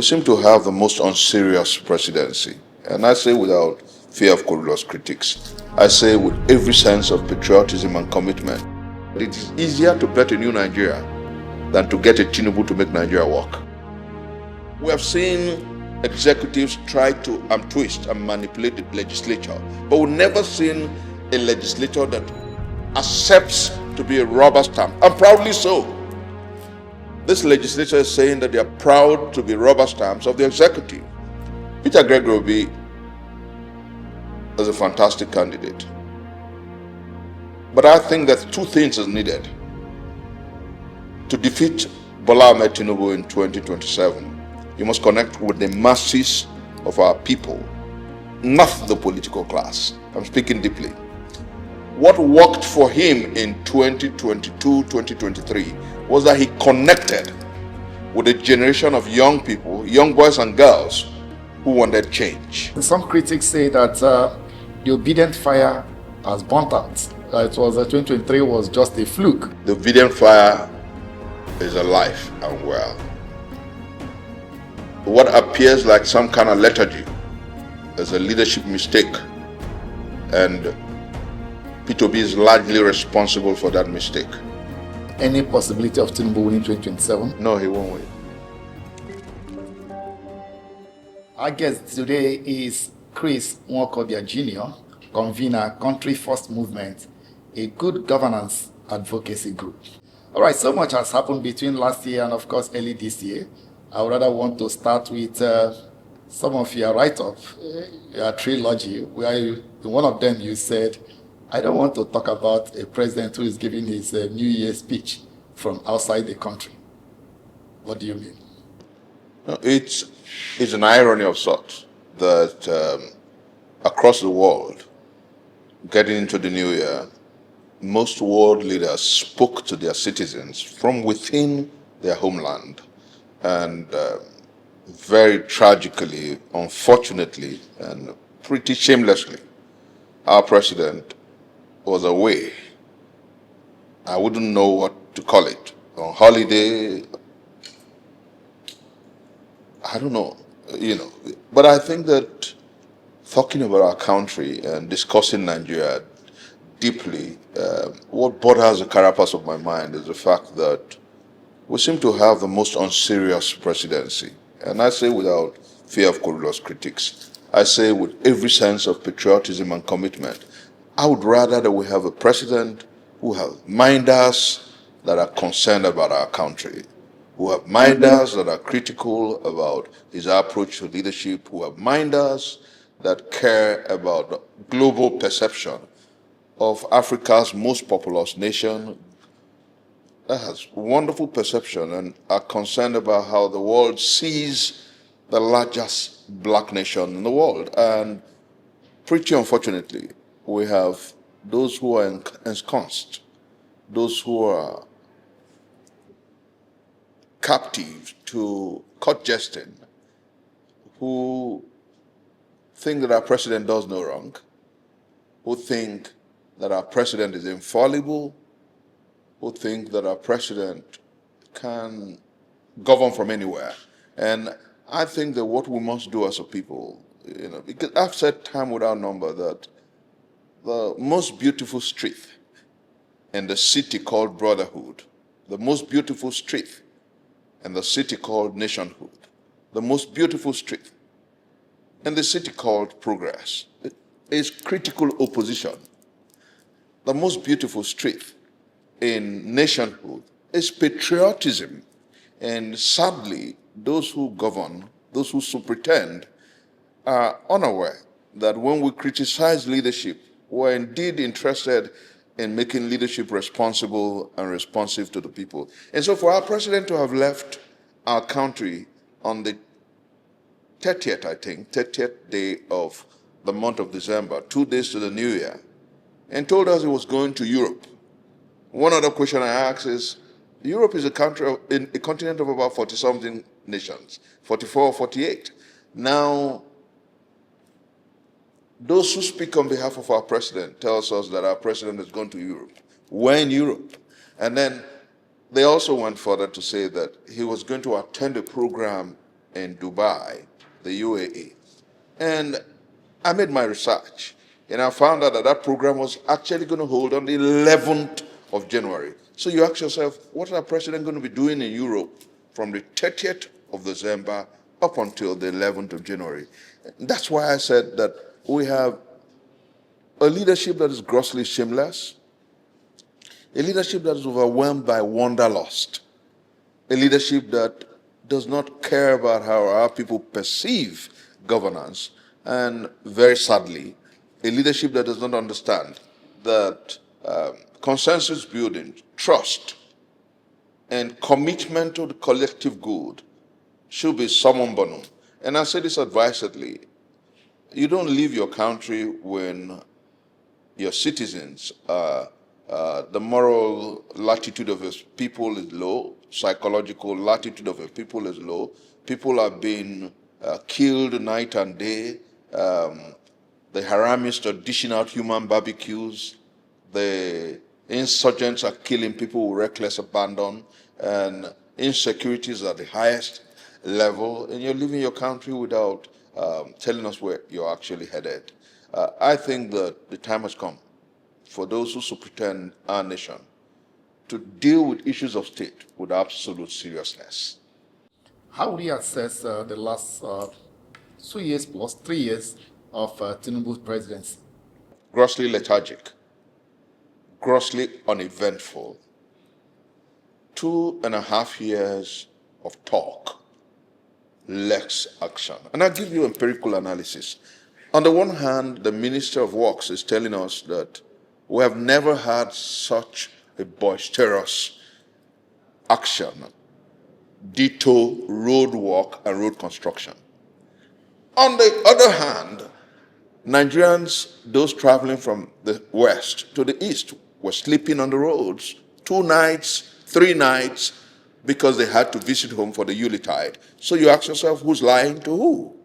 We seem to have the most unserious presidency, and I say without fear of querulous critics. I say with every sense of patriotism and commitment. It is easier to bet a new Nigeria than to get a Tinubu to make Nigeria work. We have seen executives try to twist and manipulate the legislature, but we've never seen a legislature that accepts to be a rubber stamp, and proudly so. This legislature is saying that they are proud to be rubber stamps of the executive. Peter Gregory is a fantastic candidate. But I think that two things is needed to defeat Bola Ahmed Tinubu in 2027. You must connect with the masses of our people, not the political class. I'm speaking deeply. What worked for him in 2022, 2023 was that he connected with a generation of young people, young boys and girls who wanted change. Some critics say that the obedient fire has burnt out. It was 2023 was just a fluke. The obedient fire is alive and well. What appears like some kind of lethargy is a leadership mistake, and P2B is largely responsible for that mistake. Any possibility of Tinubu winning 2027? No, he won't win. Our guest today is Chris Nwokobia Jr., convener, Country First Movement, a good governance advocacy group. All right, so much has happened between last year and, of course, early this year. I would rather want to start with some of your write-up, your trilogy, where in one of them you said, I don't want to talk about a president who is giving his New Year speech from outside the country. What do you mean? No, it's an irony of sorts that across the world, getting into the new year, most world leaders spoke to their citizens from within their homeland. And very tragically, unfortunately, and pretty shamelessly, our president was away. I wouldn't know what to call it. On holiday, I don't know, But I think that talking about our country and discussing Nigeria deeply, what bothers the carapace of my mind is the fact that we seem to have the most unserious presidency. And I say without fear of querulous critics. I say with every sense of patriotism and commitment. I would rather that we have a president who have minders that are concerned about our country, who have minders that are critical about his approach to leadership, who have minders that care about global perception of Africa's most populous nation, that has wonderful perception and are concerned about how the world sees the largest black nation in the world. And pretty unfortunately, we have those who are ensconced, those who are captive to court jesting, who think that our president does no wrong, who think that our president is infallible, who think that our president can govern from anywhere. And I think that what we must do as a people, because I've said time without number that the most beautiful street in the city called brotherhood, the most beautiful street in the city called nationhood, the most beautiful street in the city called progress is critical opposition. The most beautiful street in nationhood is patriotism. And sadly, those who govern, those who so pretend, are unaware that when we criticize leadership, we're indeed interested in making leadership responsible and responsive to the people. And so for our president to have left our country on the 30th day of the month of December, 2 days to the new year, and told us he was going to Europe. One other question I ask is, Europe is a continent of about 40-something nations, 44 or 48. Now, those who speak on behalf of our president tells us that our president is going to Europe. We're in Europe. And then they also went further to say that he was going to attend a program in Dubai, the UAE. And I made my research, and I found out that that program was actually going to hold on the 11th of January. So you ask yourself, what is our president going to be doing in Europe from the 30th of December up until the 11th of January? That's why I said that we have a leadership that is grossly shameless, a leadership that is overwhelmed by wanderlust, a leadership that does not care about how our people perceive governance, and very sadly, a leadership that does not understand that consensus building, trust, and commitment to the collective good should be summum bonum. And I say this advisedly. You don't leave your country when your citizens, the moral latitude of your people is low, psychological latitude of your people is low. People are being killed night and day. The Haramists are dishing out human barbecues. The insurgents are killing people with reckless abandon. And insecurity is at the highest level. And you're leaving your country without telling us where you're actually headed. I think that the time has come for those who pretend our nation to deal with issues of state with absolute seriousness. How would you assess the last 2 years plus 3 years of Tinubu's presidency? Grossly lethargic, grossly uneventful. 2.5 years of talk, less action. And I'll give you empirical analysis. On the one hand, the Minister of Works is telling us that we have never had such a boisterous action, ditto road work and road construction. On the other hand, Nigerians, those traveling from the west to the east, were sleeping on the roads 2 nights, 3 nights, because they had to visit home for the Yuletide. So you ask yourself, who's lying to who?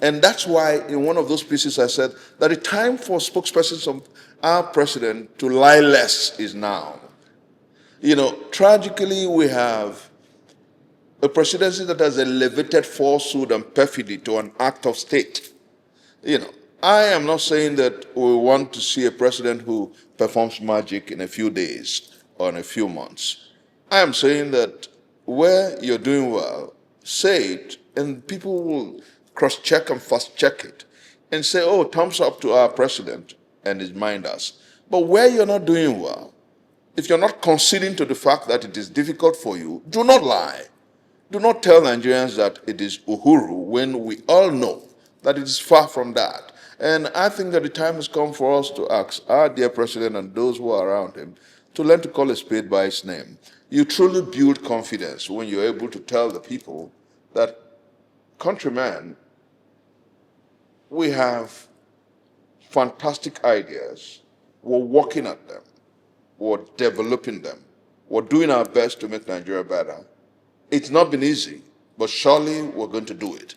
And that's why in one of those pieces I said that the time for spokespersons of our president to lie less is now. You know, tragically, we have a presidency that has elevated falsehood and perfidy to an act of state. You know, I am not saying that we want to see a president who performs magic in a few days or in a few months. I am saying that where you're doing well, say it, and people will cross-check and fast-check it and say, oh, thumbs up to our president and his minders. But where you're not doing well, if you're not conceding to the fact that it is difficult for you, do not lie. Do not tell Nigerians that it is Uhuru when we all know that it is far from that. And I think that the time has come for us to ask our dear president and those who are around him to learn to call a spade by its name. You truly build confidence when you're able to tell the people that, countrymen, we have fantastic ideas. We're working at them. We're developing them. We're doing our best to make Nigeria better. It's not been easy, but surely we're going to do it.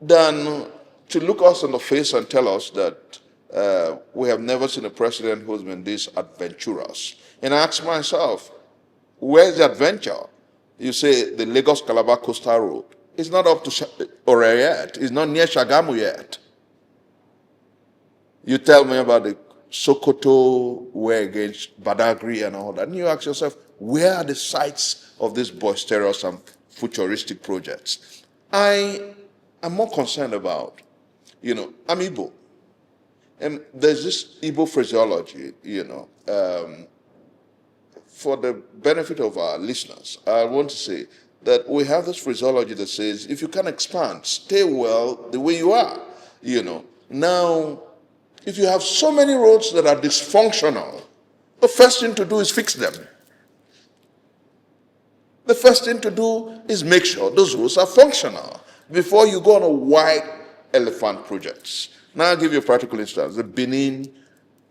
Then to look us in the face and tell us that we have never seen a president who's been this adventurous. And I ask myself, where's the adventure? You say the Lagos-Calabar Coastal Road. It's not up to Iroele yet. It's not near Shagamu yet. You tell me about the Sokoto war against Badagry and all that. And you ask yourself, where are the sites of these boisterous and futuristic projects? I am more concerned about, I'm Igbo. And there's this Igbo phraseology, for the benefit of our listeners, I want to say that we have this phraseology that says, if you can expand, stay well the way you are, Now, if you have so many roads that are dysfunctional, the first thing to do is fix them. The first thing to do is make sure those roads are functional before you go on a white elephant projects. Now I'll give you a practical instance. The Benin,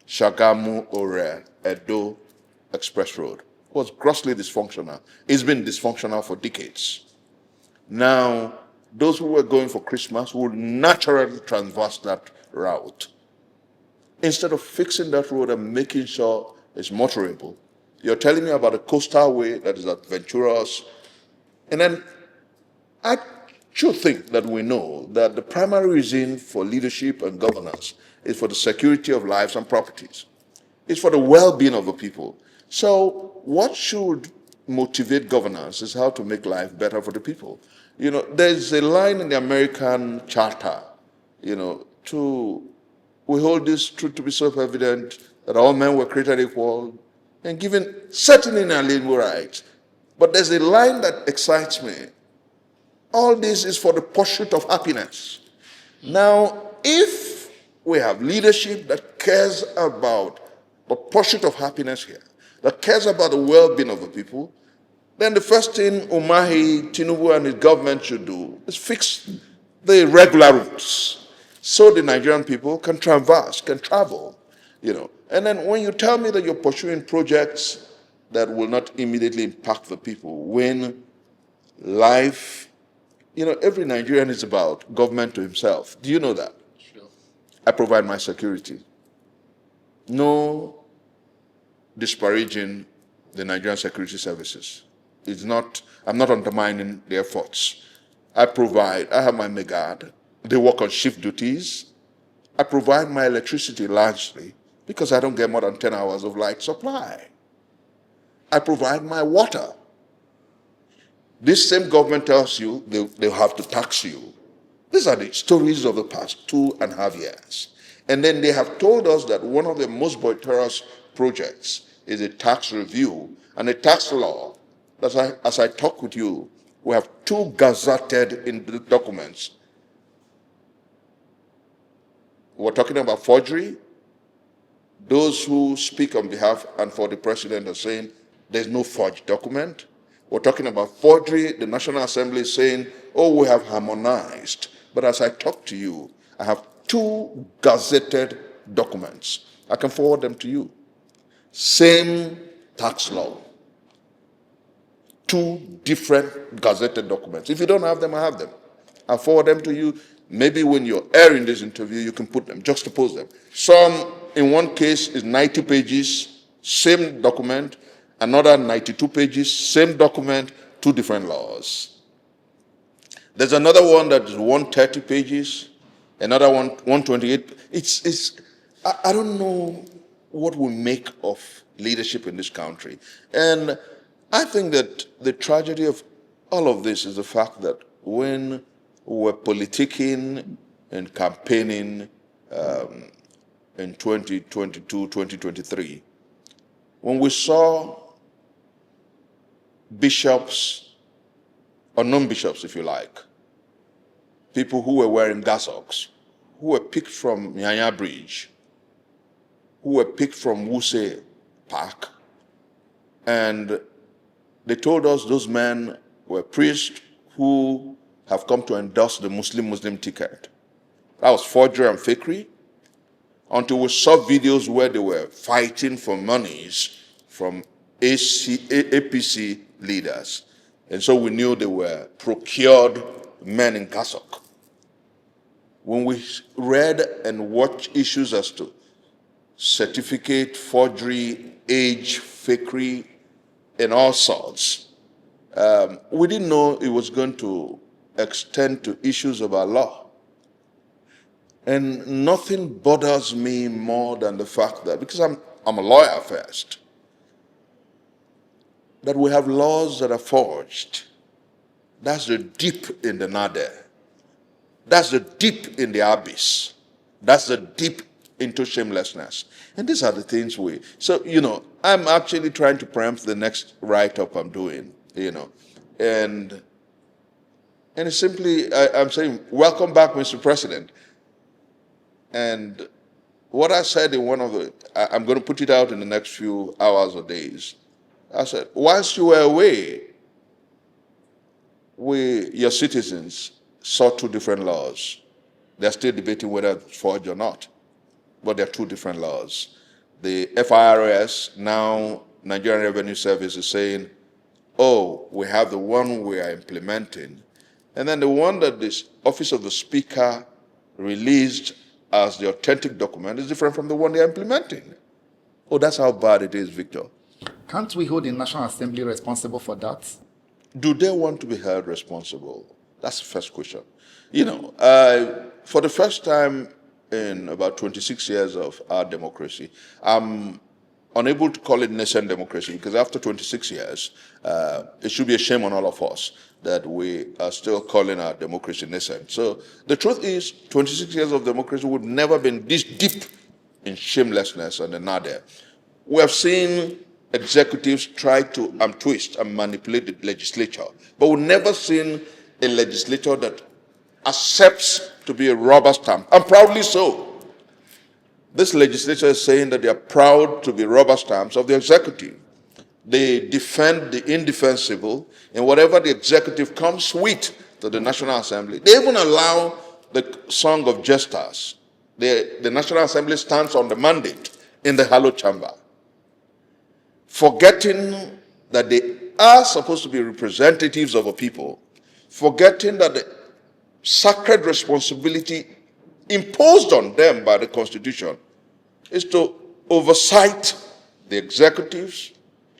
Shagamu, Ore, Edo Express Road was grossly dysfunctional. It's been dysfunctional for decades. Now, those who were going for Christmas would naturally traverse that route. Instead of fixing that road and making sure it's motorable, you're telling me about a coastal way that is adventurous. And then I should think that we know that the primary reason for leadership and governance is for the security of lives and properties. It's for the well-being of the people. So what should motivate governance is how to make life better for the people. You know, there's a line in the American Charter, you know, we hold this truth to be self-evident, that all men were created equal and given certain inalienable rights. But there's a line that excites me. All this is for the pursuit of happiness. Now, if we have leadership that cares about the pursuit of happiness here, that cares about the well-being of the people, then the first thing Umahi, Tinubu, and his government should do is fix the regular routes so the Nigerian people can traverse, can travel, you know. And then when you tell me that you're pursuing projects that will not immediately impact the people, when life, you know, every Nigerian is about government to himself. Do you know that? Sure. I provide my security. No disparaging the Nigerian security services. I'm not undermining their efforts. I have my megad. They work on shift duties. I provide my electricity largely because I don't get more than 10 hours of light supply. I provide my water. This same government tells you they'll have to tax you. These are the stories of the past 2.5 years. And then they have told us that one of the most boisterous projects is a tax review and a tax law. As I talk with you, we have 2 gazetted in the documents. We're talking about forgery. Those who speak on behalf and for the president are saying there's no forged document. We're talking about forgery. The National Assembly is saying, oh, we have harmonized. But as I talk to you, I have 2 gazetted documents. I can forward them to you. Same tax law. 2 different gazetted documents. If you don't have them, I have them. I'll forward them to you. Maybe when you're airing this interview, you can put them, juxtapose them. Some, in one case, is 90 pages, same document. Another 92 pages, same document, 2 different laws. There's another one that is 130 pages, another one 128. I don't know what we make of leadership in this country. And I think that the tragedy of all of this is the fact that when we're politicking and campaigning in 2022, 2023, when we saw bishops, or non-bishops if you like, people who were wearing gasoks, who were picked from Nyanya Bridge, who were picked from Wuse Park, and they told us those men were priests who have come to endorse the Muslim ticket. That was forgery and fakery, until we saw videos where they were fighting for monies from APC leaders. And so we knew they were procured men in cassock. When we read and watched issues as to certificate, forgery, age, fakery, and all sorts, we didn't know it was going to extend to issues of our law. And nothing bothers me more than the fact that, because I'm a lawyer first, that we have laws that are forged. That's the deep in the nadir. That's the deep in the abyss. That's the deep into shamelessness. And these are the things so, you know, I'm actually trying to preempt the next write-up I'm doing, you know. And it's simply, I'm saying, welcome back, Mr. President. And what I said in one of I'm going to put it out in the next few hours or days. I said, whilst you were away, your citizens saw 2 different laws. They're still debating whether it's forged or not. But there are 2 different laws. The FIRS, now Nigerian Revenue Service, is saying, oh, we have the one we are implementing. And then the one that the Office of the Speaker released as the authentic document is different from the one they're implementing. Oh, that's how bad it is, Victor. Can't we hold the National Assembly responsible for that? Do they want to be held responsible? That's the first question. For the first time in about 26 years of our democracy, I'm unable to call it nascent democracy because after 26 years, it should be a shame on all of us that we are still calling our democracy nascent. So the truth is, 26 years of democracy would never been this deep in shamelessness and in nadir. We have seen executives try to twist and manipulate the legislature, but we've never seen a legislature that accepts to be a rubber stamp, and proudly so. This legislature is saying that they are proud to be rubber stamps of the executive. They defend the indefensible in whatever the executive comes with to the National Assembly. They even allow the song of jesters. The National Assembly stands on the mandate in the hallowed chamber, forgetting that they are supposed to be representatives of a people, forgetting that the sacred responsibility imposed on them by the Constitution is to oversight the executives,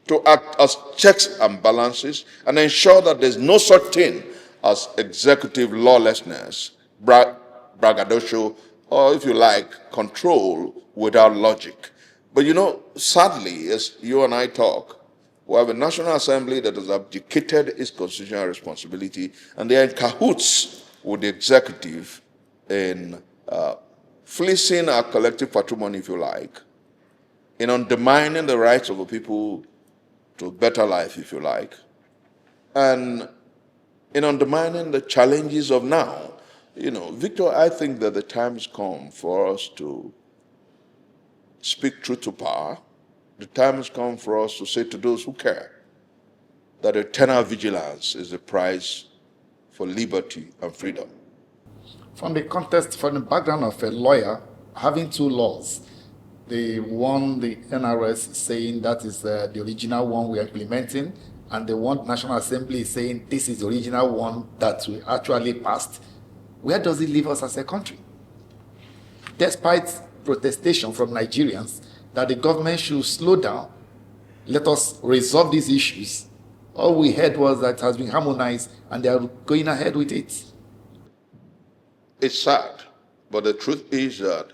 to act as checks and balances, and ensure that there's no such thing as executive lawlessness, braggadocio, or if you like, control without logic. But sadly, as you and I talk, we have a National Assembly that has abdicated its constitutional responsibility, and they are in cahoots with the executive in fleecing our collective patrimony, if you like, in undermining the rights of the people to a better life, if you like, and in undermining the challenges of now. Victor, I think that the time has come for us to speak truth to power. The time has come for us to say to those who care that eternal vigilance is the price for liberty and freedom. From the background of a lawyer having two laws, the one the NRS is saying that is the original one we're implementing, and the one National Assembly is saying this is the original one that we actually passed. Where does it leave us as a country? Despite protestation from Nigerians that the government should slow down, let us resolve these issues, all we heard was that it has been harmonized and they are going ahead with it. It's sad, but the truth is that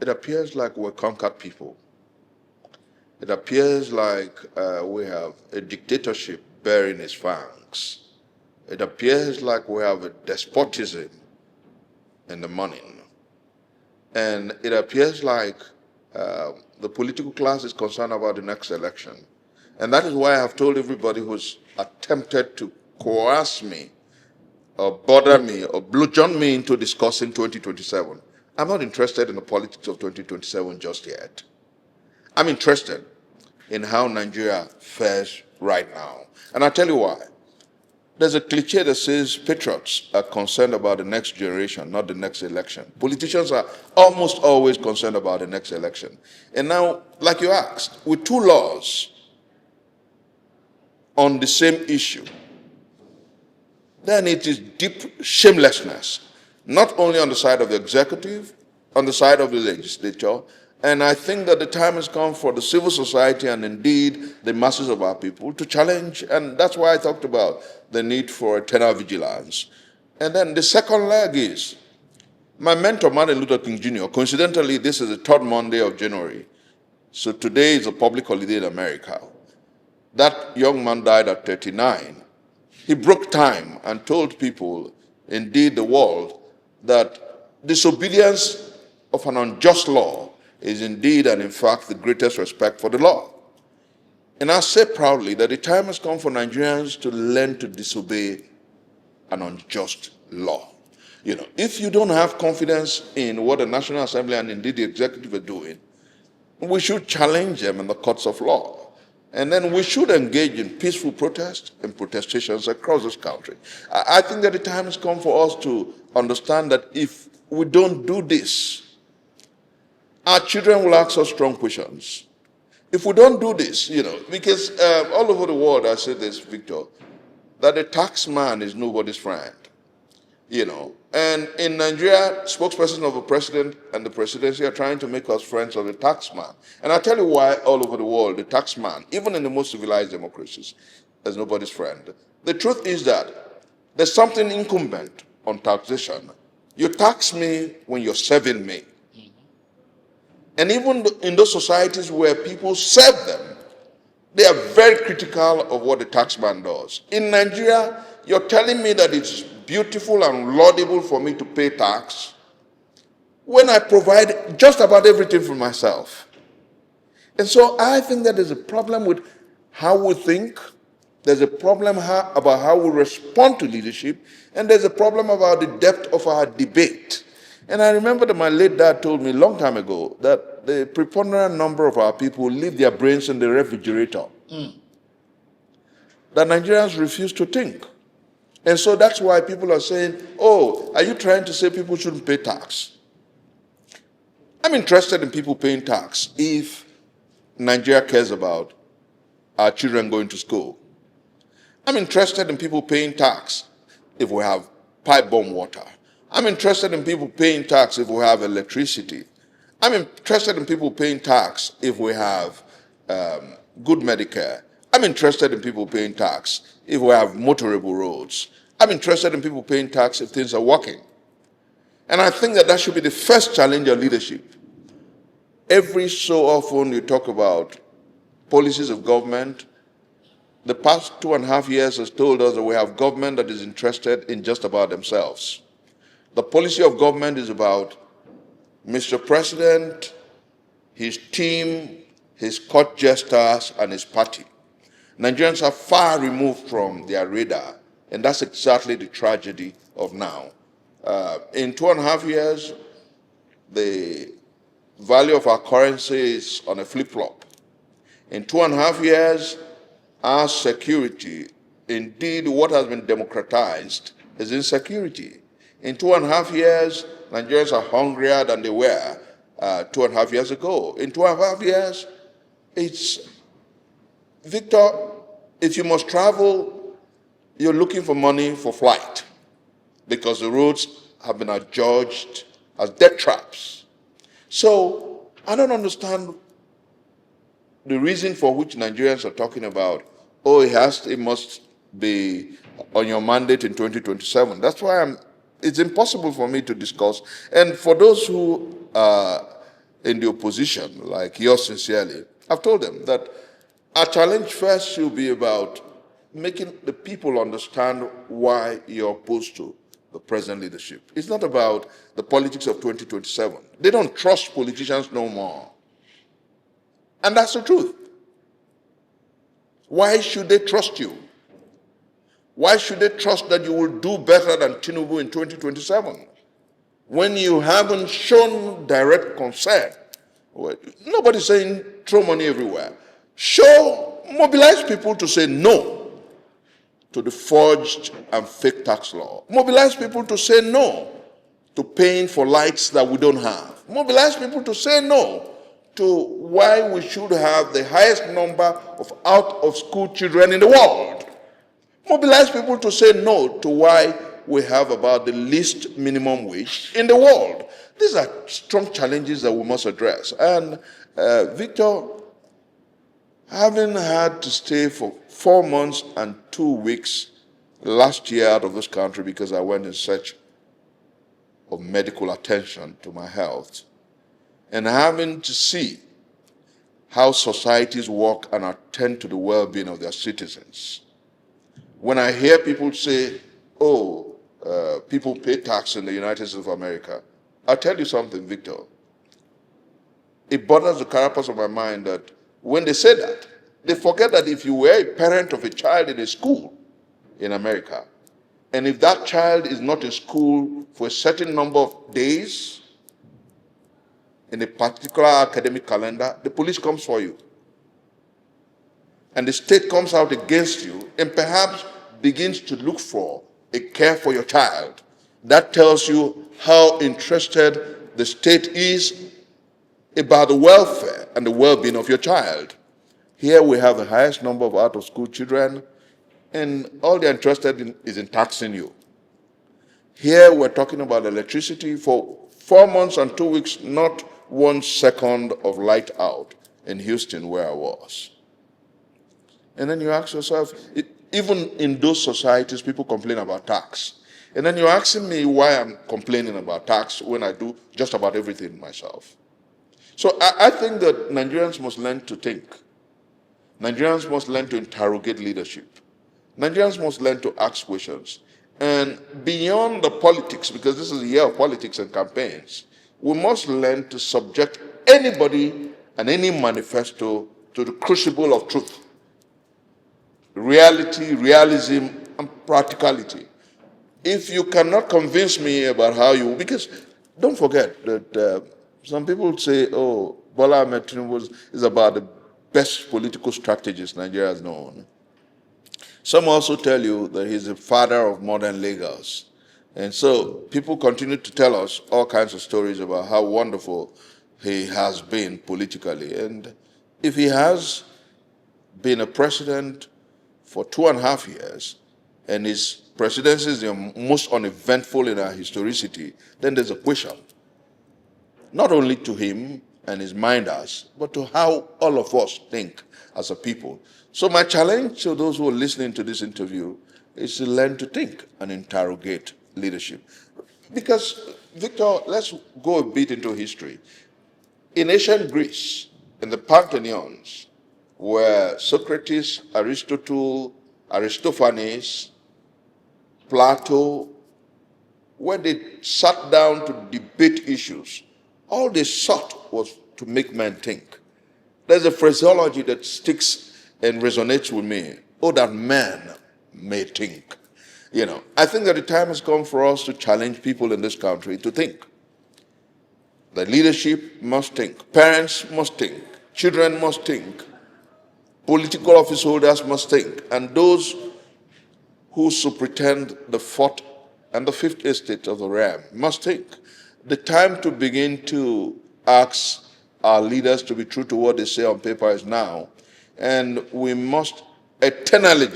it appears like we're conquered people. It appears like we have a dictatorship bearing its fangs. It appears like we have a despotism in the morning. And it appears like the political class is concerned about the next election. And that is why I have told everybody who's attempted to coerce me or bother me or bludgeon me into discussing 2027. I'm not interested in the politics of 2027 just yet. I'm interested in how Nigeria fares right now. And I'll tell you why. There's a cliche that says patriots are concerned about the next generation, not the next election. Politicians are almost always concerned about the next election. And now, like you asked, with two laws on the same issue, then it is deep shamelessness, not only on the side of the executive, on the side of the legislature. And I think that the time has come for the civil society and indeed the masses of our people to challenge. And that's why I talked about the need for eternal vigilance. And then the second leg is my mentor, Martin Luther King Jr. Coincidentally, this is the third Monday of January. So today is a public holiday in America. That young man died at 39. He broke time and told people, indeed the world, that disobedience of an unjust law is indeed and in fact the greatest respect for the law. And I say proudly that the time has come for Nigerians to learn to disobey an unjust law. If you don't have confidence in what the National Assembly and indeed the executive are doing, we should challenge them in the courts of law. And then we should engage in peaceful protest and protestations across this country. I think that the time has come for us to understand that if we don't do this, our children will ask us strong questions. If we don't do this, because all over the world, I say this, Victor, that the tax man is nobody's friend. And in Nigeria, spokespersons of the president and the presidency are trying to make us friends of the tax man. And I'll tell you why all over the world, the tax man, even in the most civilized democracies, is nobody's friend. The truth is that There's something incumbent on taxation. You tax me when you're serving me. And even in those societies where people serve them, they are very critical of what the taxman does. In Nigeria, you're telling me that it's beautiful and laudable for me to pay tax when I provide just about everything for myself. And so I think that there's a problem with how we think, there's a problem about how we respond to leadership, and there's a problem about the depth of our debate. And I remember that my late dad told me a long time ago that the preponderant number of our people leave their brains in the refrigerator. That Nigerians refuse to think. And so that's why people are saying, oh, are you trying to say people shouldn't pay tax? I'm interested in people paying tax if Nigeria cares about our children going to school. I'm interested in people paying tax if we have pipe-borne water. I'm interested in people paying tax if we have electricity. I'm interested in people paying tax if we have good Medicare. I'm interested in people paying tax if we have motorable roads. I'm interested in people paying tax if things are working. And I think that that should be the first challenge of leadership. Every so often you talk about policies of government. The past 2.5 years has told us that we have government that is interested in just about themselves. The policy of government is about Mr. President, his team, his court jesters, and his party. Nigerians are far removed from their radar, and that's exactly the tragedy of now. In 2.5 years, the value of our currency is on a flip-flop. In 2.5 years, our security, indeed what has been democratized, is insecurity. In 2.5 years, Nigerians are hungrier than they were 2.5 years ago. In 2.5 years, it's, Victor, if you must travel, you're looking for money for flight because the roads have been adjudged as death traps. So I don't understand the reason for which Nigerians are talking about, oh, it must be on your mandate in 2027. That's why it's impossible for me to discuss. And for those who are in the opposition, like yours sincerely, I've told them that our challenge first should be about making the people understand why you're opposed to the present leadership. It's not about the politics of 2027. They don't trust politicians no more. And that's the truth. Why should they trust you? Why should they trust that you will do better than Tinubu in 2027 when you haven't shown direct concern? Well, nobody's saying throw money everywhere. Mobilize people to say no to the forged and fake tax law. Mobilize people to say no to paying for lights that we don't have. Mobilize people to say no to why we should have the highest number of out-of-school children in the world. Mobilize people to say no to why we have about the least minimum wage in the world. These are strong challenges that we must address. And Victor, having had to stay for 4 months and 2 weeks last year out of this country because I went in search of medical attention to my health, and having to see how societies work and attend to the well-being of their citizens. When I hear people say, oh, people pay tax in the United States of America, I'll tell you something, Victor. It bothers the carapace of my mind that when they say that, they forget that if you were a parent of a child in a school in America, and if that child is not in school for a certain number of days in a particular academic calendar, the police comes for you. And the state comes out against you and perhaps begins to look for a care for your child. That tells you how interested the state is about the welfare and the well-being of your child. Here we have the highest number of out-of-school children, and all they're interested in is in taxing you. Here we're talking about electricity for 4 months and 2 weeks, not 1 second of light out in Houston where I was. And then you ask yourself, Even in those societies, people complain about tax. And then you're asking me why I'm complaining about tax when I do just about everything myself. So I think that Nigerians must learn to think. Nigerians must learn to interrogate leadership. Nigerians must learn to ask questions. And beyond the politics, because this is a year of politics and campaigns, we must learn to subject anybody and any manifesto to the crucible of truth, reality, realism, and practicality. If you cannot convince me about how you, because don't forget that some people say, oh, Bola Ahmed Tinubu is about the best political strategist Nigeria has known. Some also tell you that he's the father of modern Lagos. And so people continue to tell us all kinds of stories about how wonderful he has been politically. And if he has been a president for 2.5 years, and his presidency is the most uneventful in our historicity, then there's a question. Not only to him and his minders, but to how all of us think as a people. So my challenge to those who are listening to this interview is to learn to think and interrogate leadership. Because, Victor, let's go a bit into history. In ancient Greece, in the pantheons, where Socrates, Aristotle, Aristophanes, Plato, where they sat down to debate issues, all they sought was to make men think. There's a phraseology that sticks and resonates with me. Oh, that man may think. I think that the time has come for us to challenge people in this country to think. The leadership must think. Parents must think. Children must think. Political office holders must think. And those who superintend the fourth and the fifth estate of the realm must think. The time to begin to ask our leaders to be true to what they say on paper is now. And we must eternally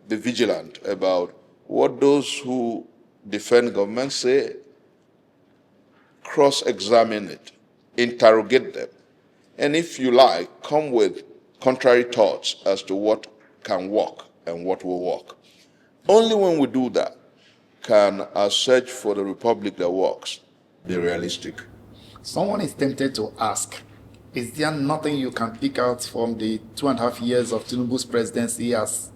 be vigilant about what those who defend government say, cross-examine it, interrogate them, and if you like, come with contrary thoughts as to what can work and what will work. Only when we do that can our search for the republic that works be realistic. Someone is tempted to ask, is there nothing you can pick out from the 2.5 years of Tinubu's presidency has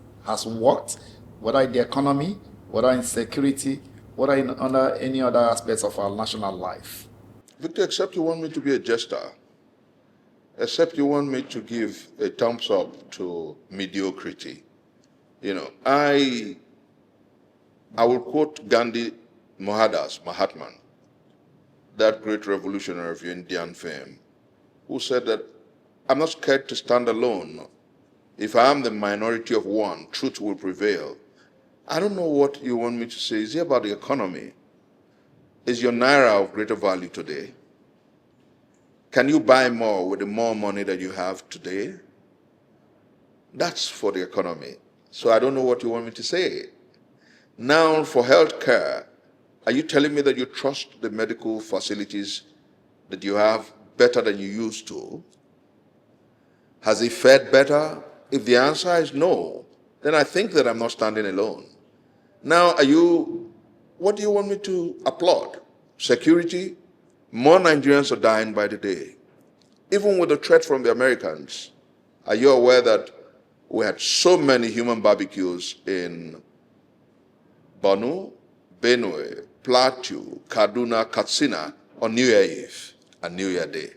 worked, whether in the economy, whether in security, whether in any other aspects of our national life? Victor, except you want me to be a jester, except you want me to give a thumbs up to mediocrity. I will quote Gandhi Mohandas Mahatman, that great revolutionary of Indian fame, who said that I'm not scared to stand alone. If I am the minority of one, truth will prevail. I don't know what you want me to say. Is it about the economy? Is your naira of greater value today? Can you buy more with the more money that you have today? That's for the economy. So I don't know what you want me to say. Now, for health care, are you telling me that you trust the medical facilities that you have better than you used to? Has it fared better? If the answer is no, then I think that I'm not standing alone. Now, what do you want me to applaud? Security? More Nigerians are dying by the day. Even with the threat from the Americans, are you aware that we had so many human barbecues in Borno, Benue, Plateau, Kaduna, Katsina on New Year Eve and New Year Day?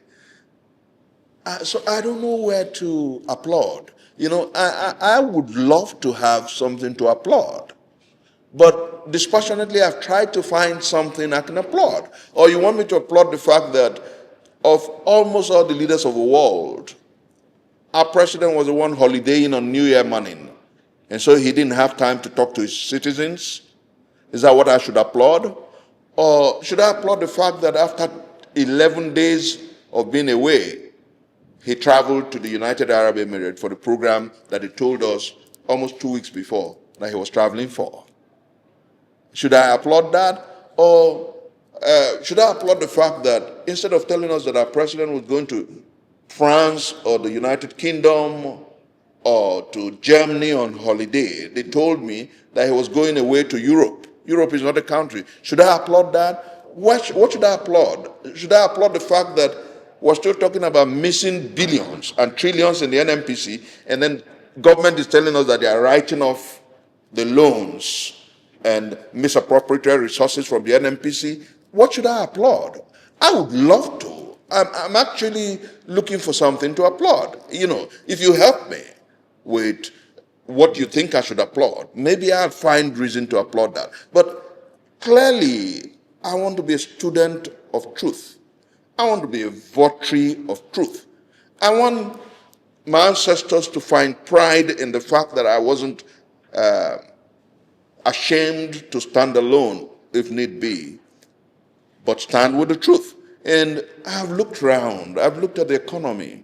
So I don't know where to applaud. I would love to have something to applaud. But dispassionately, I've tried to find something I can applaud. Or you want me to applaud the fact that of almost all the leaders of the world, our president was the one holidaying on New Year morning. And so he didn't have time to talk to his citizens. Is that what I should applaud? Or should I applaud the fact that after 11 days of being away, he traveled to the United Arab Emirates for the program that he told us almost 2 weeks before that he was traveling for? Should I applaud that? Or should I applaud the fact that instead of telling us that our president was going to France or the United Kingdom or to Germany on holiday. They told me that he was going away to Europe. Europe is not a country. Should I applaud that? What should I applaud? Should I applaud the fact that we're still talking about missing billions and trillions in the NMPC, and then government is telling us that they are writing off the loans and misappropriated resources from the NMPC? What should I applaud? I would love to. I'm actually looking for something to applaud. If you help me with what you think I should applaud, maybe I'll find reason to applaud that. But clearly, I want to be a student of truth. I want to be a votary of truth. I want my ancestors to find pride in the fact that I wasn't ashamed to stand alone if need be, but stand with the truth. And I've looked around, I've looked at the economy.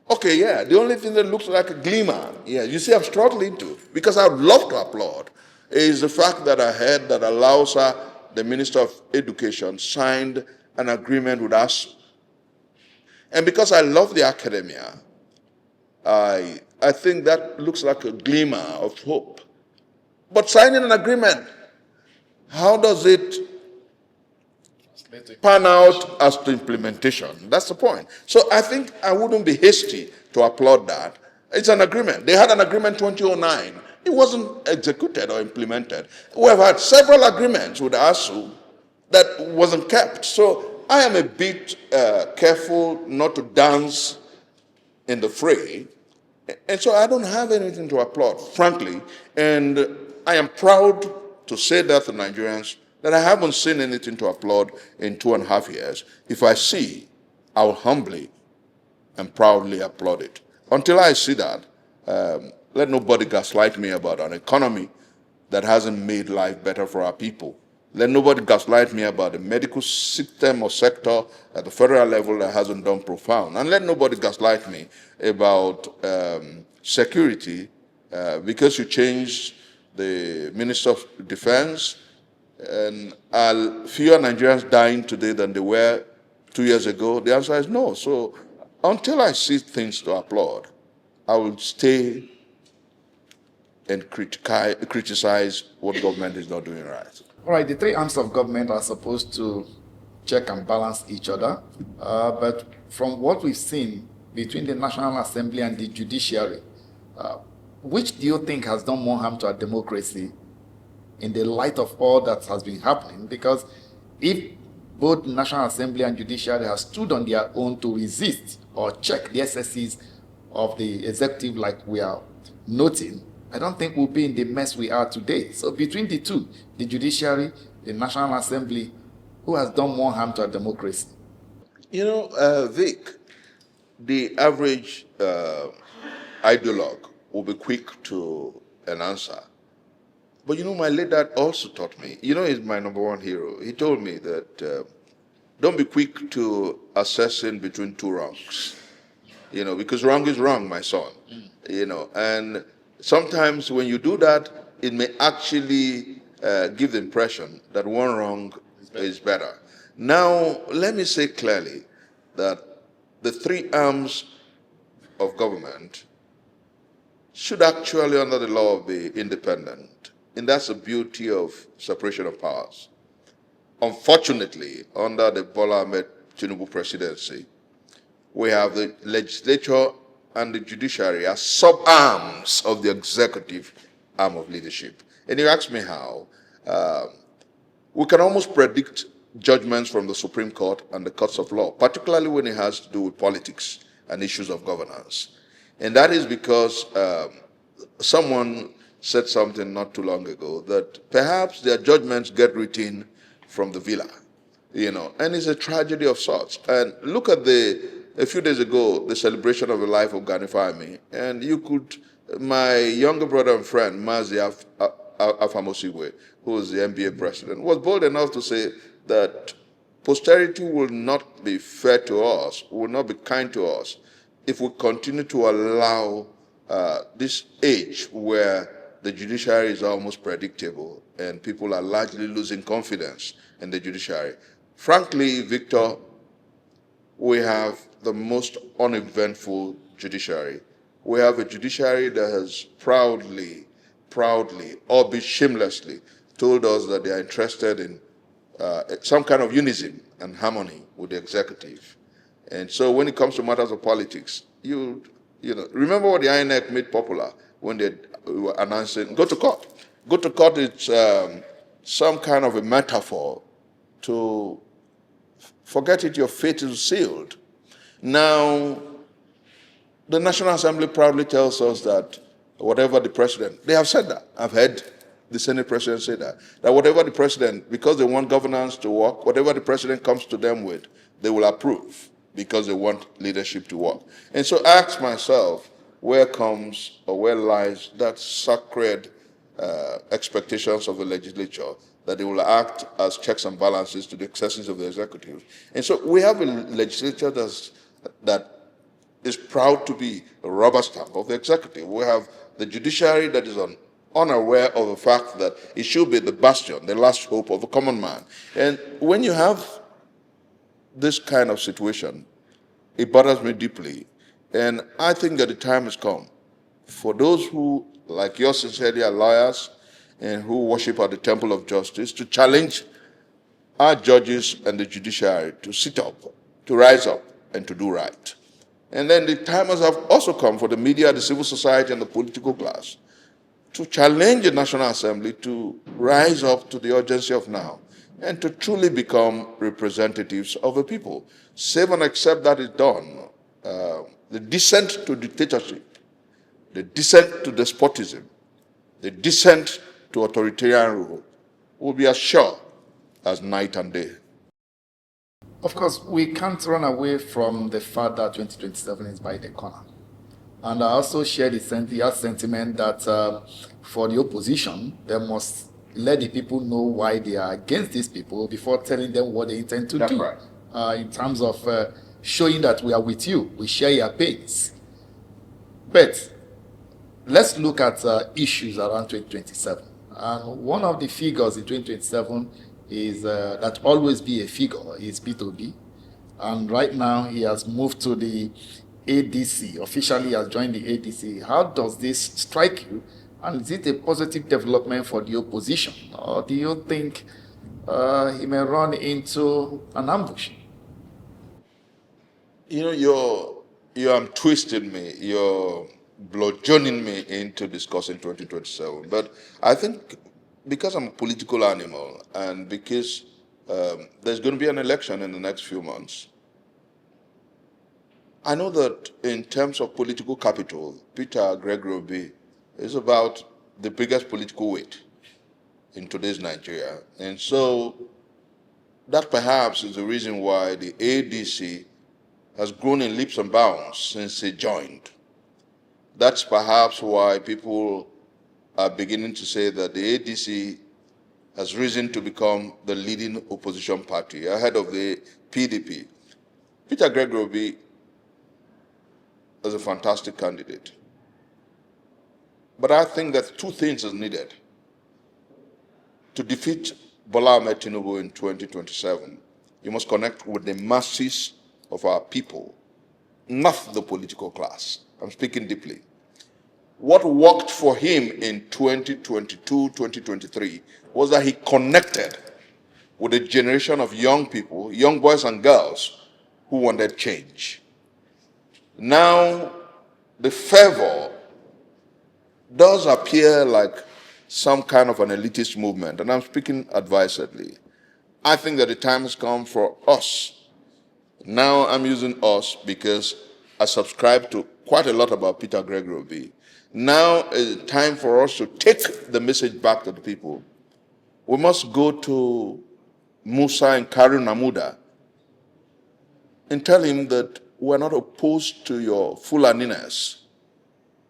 Okay, yeah, the only thing that looks like a glimmer, yeah, you see I'm struggling to, because I would love to applaud, is the fact that I heard that Alausa, the Minister of Education, signed an agreement with us. And because I love the academia, I think that looks like a glimmer of hope. But signing an agreement, how does it pan out as to implementation? That's the point. So I think I wouldn't be hasty to applaud that. It's an agreement. They had an agreement 2009. It wasn't executed or implemented. We have had several agreements with ASU that wasn't kept. So I am a bit careful not to dance in the fray. And so I don't have anything to applaud, frankly. And I am proud to say that to Nigerians, that I haven't seen anything to applaud in 2.5 years. If I see, I'll humbly and proudly applaud it. Until I see that, let nobody gaslight me about an economy that hasn't made life better for our people. Let nobody gaslight me about the medical system or sector at the federal level that hasn't done profound. And let nobody gaslight me about security because you changed the Minister of Defense, and are fewer Nigerians dying today than they were 2 years ago? The answer is no. So until I see things to applaud, I will stay and criticize what government is not doing right. All right, the three arms of government are supposed to check and balance each other. But from what we've seen between the National Assembly and the judiciary, which do you think has done more harm to our democracy in the light of all that has been happening? Because if both National Assembly and judiciary have stood on their own to resist or check the excesses of the executive like we are noting, I don't think we'll be in the mess we are today. So between the two, the judiciary, the National Assembly, who has done more harm to our democracy? Vic, the average ideologue will be quick to an answer. But my late dad also taught me, he's my number one hero. He told me that don't be quick to assessing between two wrongs, because wrong is wrong, my son, and sometimes when you do that, it may actually give the impression that one wrong is better. Now, let me say clearly that the three arms of government should actually, under the law, be independent. And that's the beauty of separation of powers. Unfortunately, under the Bola Ahmed Tinubu presidency, we have the legislature and the judiciary as sub-arms of the executive arm of leadership. And you ask me how, we can almost predict judgments from the Supreme Court and the courts of law, particularly when it has to do with politics and issues of governance. And that is because someone said something not too long ago, that perhaps their judgments get written from the villa, and it's a tragedy of sorts. And look at a few days ago, the celebration of the life of Gani Fahmi, and my younger brother and friend, Mazi Afamosiwe, who was the NBA president, was bold enough to say that posterity will not be fair to us, will not be kind to us, if we continue to allow this age where the judiciary is almost predictable and people are largely losing confidence in the judiciary. Frankly, Victor, we have the most uneventful judiciary We have a judiciary that has proudly, albeit shamelessly, told us that they are interested in some kind of unison and harmony with the executive. And so when it comes to matters of politics, you know, remember what the INEC made popular when they were announcing, go to court. Go to court is some kind of a metaphor to forget it, your fate is sealed. Now, the National Assembly proudly tells us that whatever the president, they have said that. I've heard the Senate president say that whatever the president, because they want governance to work, whatever the president comes to them with, they will approve because they want leadership to work. And so I ask myself, where comes or where lies that sacred expectations of the legislature that they will act as checks and balances to the excesses of the executive? And so we have a legislature that is proud to be a rubber stamp of the executive. We have the judiciary that is unaware of the fact that it should be the bastion, the last hope of the common man. And when you have this kind of situation, it bothers me deeply. And I think that the time has come for those who, like yours sincerely, are lawyers and who worship at the temple of justice, to challenge our judges and the judiciary to sit up, to rise up, and to do right. And then the time has also come for the media, the civil society, and the political class to challenge the National Assembly to rise up to the urgency of now and to truly become representatives of the people. Save and except that is done, the descent to dictatorship, the descent to despotism, the descent to authoritarian rule will be as sure as night and day. Of course, we can't run away from the fact that 2027 is by the corner. And I also share the sentiment that for the opposition, they must let the people know why they are against these people before telling them what they intend to do. Right. In terms of showing that we are with you, we share your pains. But let's look at issues around 2027. And one of the figures in 2027 is that always be a figure is P2B. And right now he has moved to the ADC, officially has joined the ADC. How does this strike you? And is it a positive development for the opposition? Or do you think he may run into an ambush? You know, you're twisting me, you're bludgeoning me into discussing 2027. But I think because I'm a political animal and because there's going to be an election in the next few months, I know that in terms of political capital, Peter Gregory is about the biggest political weight in today's Nigeria. And so that perhaps is the reason why the ADC has grown in leaps and bounds since he joined. That's perhaps why people are beginning to say that the ADC has risen to become the leading opposition party ahead of the PDP. Peter Gregory is a fantastic candidate. But I think that two things are needed to defeat Bola Ahmed Tinubu in 2027. You must connect with the masses of our people, not the political class. I'm speaking deeply. What worked for him in 2022, 2023 was that he connected with a generation of young people, young boys and girls who wanted change. Now, the fervor does appear like some kind of an elitist movement, and I'm speaking advisedly. I think that the time has come for us. Now I'm using us because I subscribe to quite a lot about Peter Gregory. Now is time for us to take the message back to the people. We must go to Musa and Karu Namuda and tell him that we're not opposed to your Fulaniness.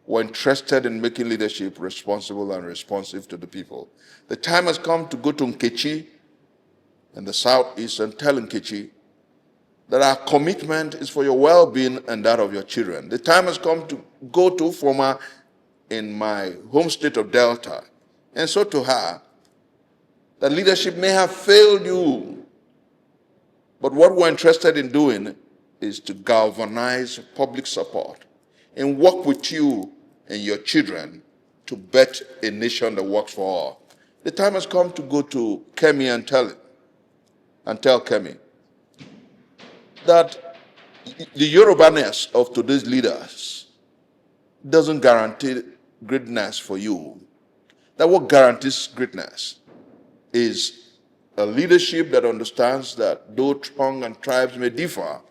We're interested in making leadership responsible and responsive to the people. The time has come to go to Nkechi in the southeast and tell Nkechi that our commitment is for your well-being and that of your children. The time has come to go to Foma in my home state of Delta, and so to her, that leadership may have failed you, but what we're interested in doing is to galvanize public support and work with you and your children to bet a nation that works for all. The time has come to go to Kemi and tell Kemi that the Yorubaness of today's leaders doesn't guarantee greatness for you. That what guarantees greatness is a leadership that understands that though tongue and tribes may differ,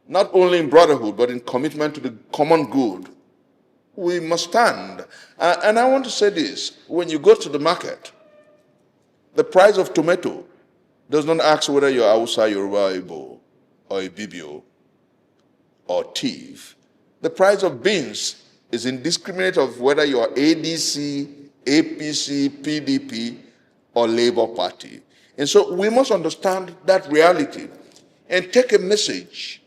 not only in brotherhood, but in commitment to the common good, we must stand. And I want to say this, when you go to the market, the price of tomato does not ask whether you're Hausa, Yoruba, Igbo, or Ibibio, or thief. The price of beans is indiscriminate of whether you're ADC, APC, PDP, or Labour Party. And so we must understand that reality and take a message,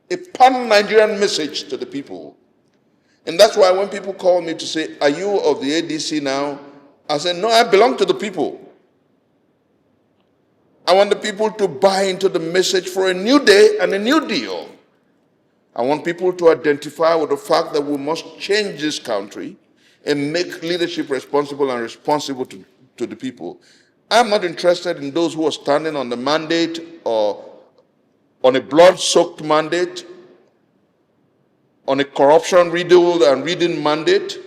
a pan-Nigerian message to the people. And that's why when people call me to say, are you of the ADC now? I say, no, I belong to the people. I want the people to buy into the message for a new day and a new deal. I want people to identify with the fact that we must change this country and make leadership responsible and responsible to the people. I'm not interested in those who are standing on the mandate or on a blood-soaked mandate, on a corruption-riddled and ridden mandate,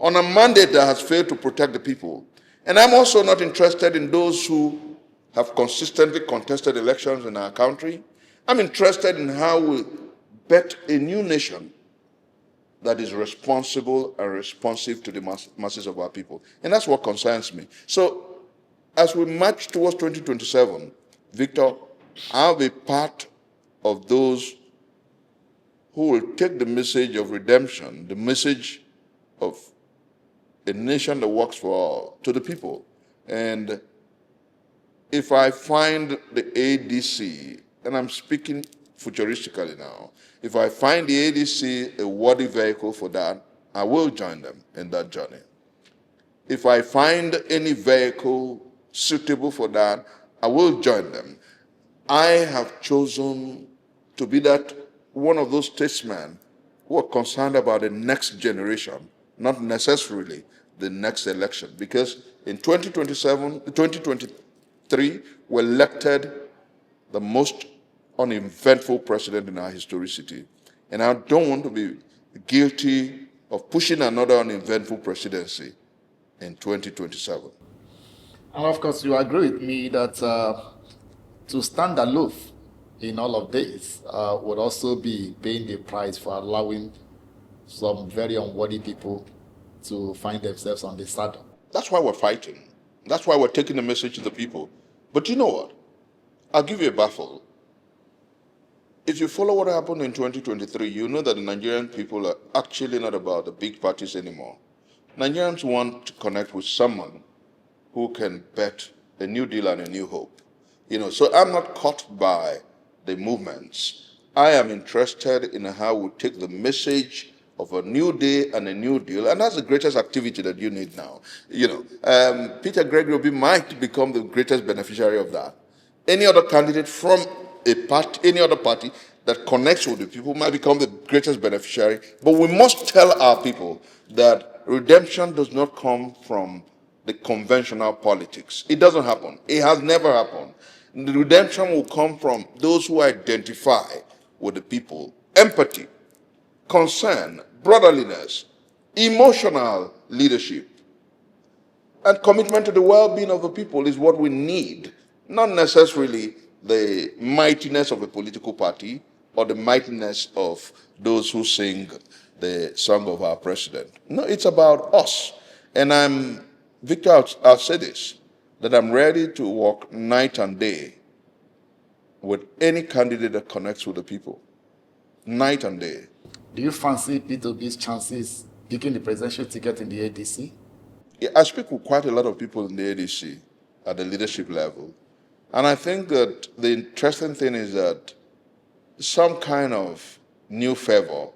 on a mandate that has failed to protect the people. And I'm also not interested in those who have consistently contested elections in our country. I'm interested in how we bet a new nation that is responsible and responsive to the masses of our people. And that's what concerns me. So as we march towards 2027, Victor, I'll be part of those who will take the message of redemption, the message of a nation that works for all, to the people. And if I find the ADC, and I'm speaking futuristically now, if I find the ADC a worthy vehicle for that, I will join them in that journey. If I find any vehicle suitable for that, I will join them. I have chosen to be that one of those statesmen who are concerned about the next generation, not necessarily the next election. Because in 2023, we elected the most uneventful president in our historicity. And I don't want to be guilty of pushing another uneventful presidency in 2027. And of course, you agree with me that to stand aloof in all of this would also be paying the price for allowing some very unworthy people to find themselves on the saddle. That's why we're fighting. That's why we're taking the message to the people. But you know what? I'll give you a baffle. If you follow what happened in 2023, you know that the Nigerian people are actually not about the big parties anymore. Nigerians want to connect with someone who can bet a new deal and a new hope. So I'm not caught by the movements. I am interested in how we take the message of a new day and a new deal, and that's the greatest activity that you need now. Peter Gregory Obi might become the greatest beneficiary of that. Any other candidate from any other party that connects with the people might become the greatest beneficiary. But we must tell our people that redemption does not come from the conventional politics. It doesn't happen. It has never happened. The redemption will come from those who identify with the people. Empathy, concern, brotherliness, emotional leadership, and commitment to the well-being of the people is what we need, not necessarily the mightiness of a political party or the mightiness of those who sing the song of our president. No, it's about us. And Victor, I'll say this, that I'm ready to work night and day with any candidate that connects with the people. Night and day. Do you fancy P2B's chances picking the presidential ticket in the ADC? Yeah, I speak with quite a lot of people in the ADC at the leadership level. And I think that the interesting thing is that some kind of new favor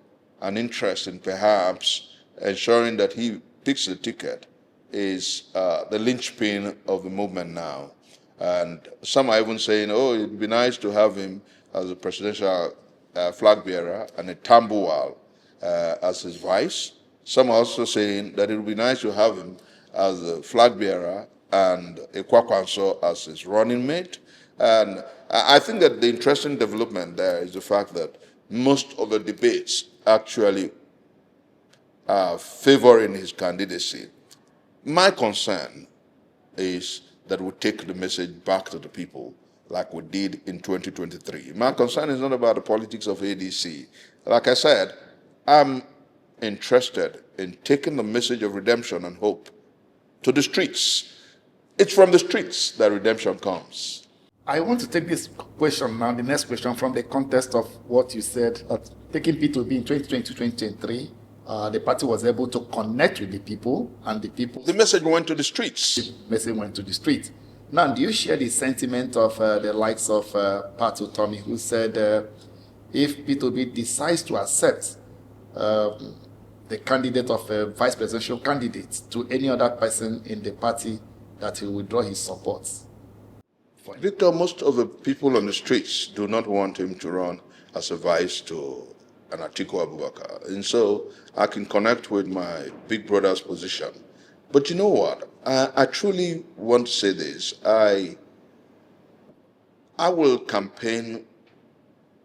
and interest in perhaps ensuring that he picks the ticket is the linchpin of the movement now. And some are even saying, oh, it'd be nice to have him as a presidential flag bearer and a tambuwal. as his vice. Some are also saying that it would be nice to have him as the flag bearer and Kwakwanso as his running mate. And I think that the interesting development there is the fact that most of the debates actually are favoring his candidacy. My concern is that we take the message back to the people like we did in 2023. My concern is not about the politics of ADC. Like I said, I'm interested in taking the message of redemption and hope to the streets. It's from the streets that redemption comes. I want to take this question now, the next question, from the context of what you said, taking P2B in 2020-2023, the party was able to connect with the people, and the people... The message went to the streets. The message went to the streets. Now, do you share the sentiment of the likes of Pat Utomi, who said if P2B decides to accept the candidate of a vice presidential candidate to any other person in the party, that he will withdraw his support? Victor, most of the people on the streets do not want him to run as a vice to an Atiku Abubakar. And so I can connect with my big brother's position. But you know what? I truly want to say this. I will campaign,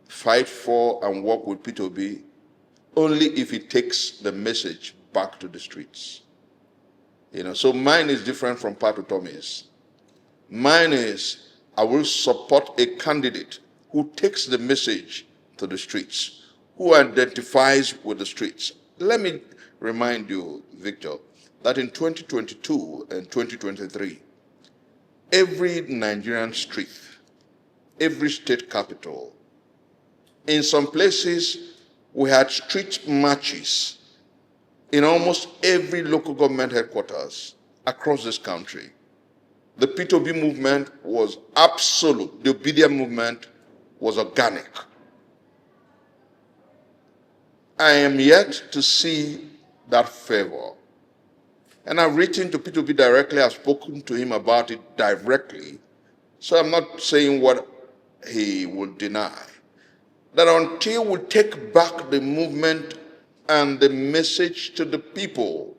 fight for, and work with P2B only if it takes the message back to the streets. So mine is different from Pat Utomi's. Mine is, I will support a candidate who takes the message to the streets, who identifies with the streets. Let me remind you, Victor, that in 2022 and 2023, every Nigerian street, every state capital, in some places, we had street marches in almost every local government headquarters across this country. The P2B movement was absolute. The obedient movement was organic. I am yet to see that favor. And I've written to P2B directly. I've spoken to him about it directly. So I'm not saying what he would deny. That until we take back the movement and the message to the people,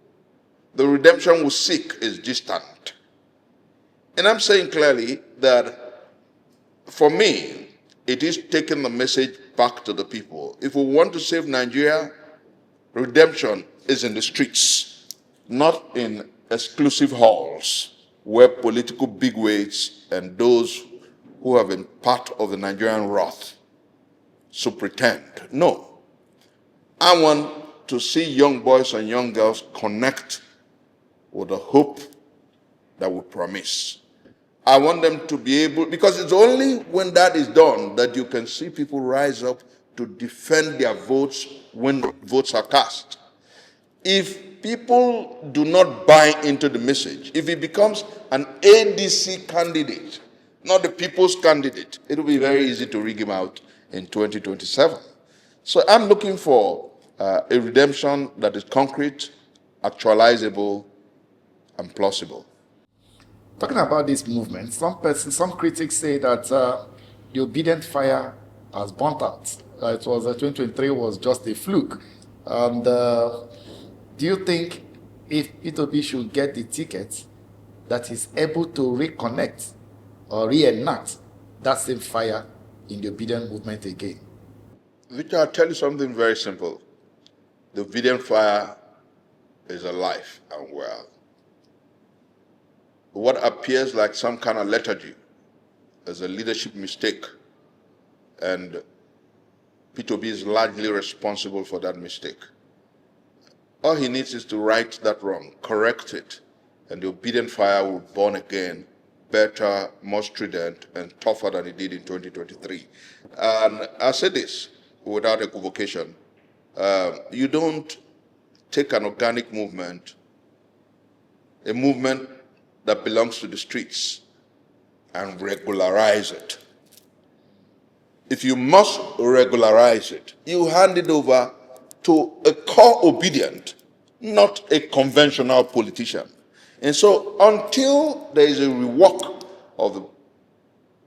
the redemption we seek is distant. And I'm saying clearly that for me, it is taking the message back to the people. If we want to save Nigeria, redemption is in the streets, not in exclusive halls where political bigwigs and those who have been part of the Nigerian wrath so pretend. No. I want to see young boys and young girls connect with the hope that we promise. I want them to be able, because it's only when that is done that you can see people rise up to defend their votes when votes are cast. If people do not buy into the message, if it becomes an ADC candidate, not the people's candidate, it will be very easy to rig him out in 2027. So I'm looking for a redemption that is concrete, actualizable, and plausible. Talking about this movement, some critics say that the obedient fire has burnt out. It was 2023 was just a fluke. And do you think if P2B should get the ticket, that he's able to reconnect or reenact that same fire in the obedient movement again? Victor, I'll tell you something very simple. The obedient fire is alive and well. What appears like some kind of lethargy is a leadership mistake, and P2B is largely responsible for that mistake. All he needs is to right that wrong, correct it, and the obedient fire will burn again, better, more strident, and tougher than it did in 2023. And I say this without equivocation. You don't take an organic movement, a movement that belongs to the streets, and regularize it. If you must regularize it, you hand it over to a core obedient, not a conventional politician. And so until there is a rework of the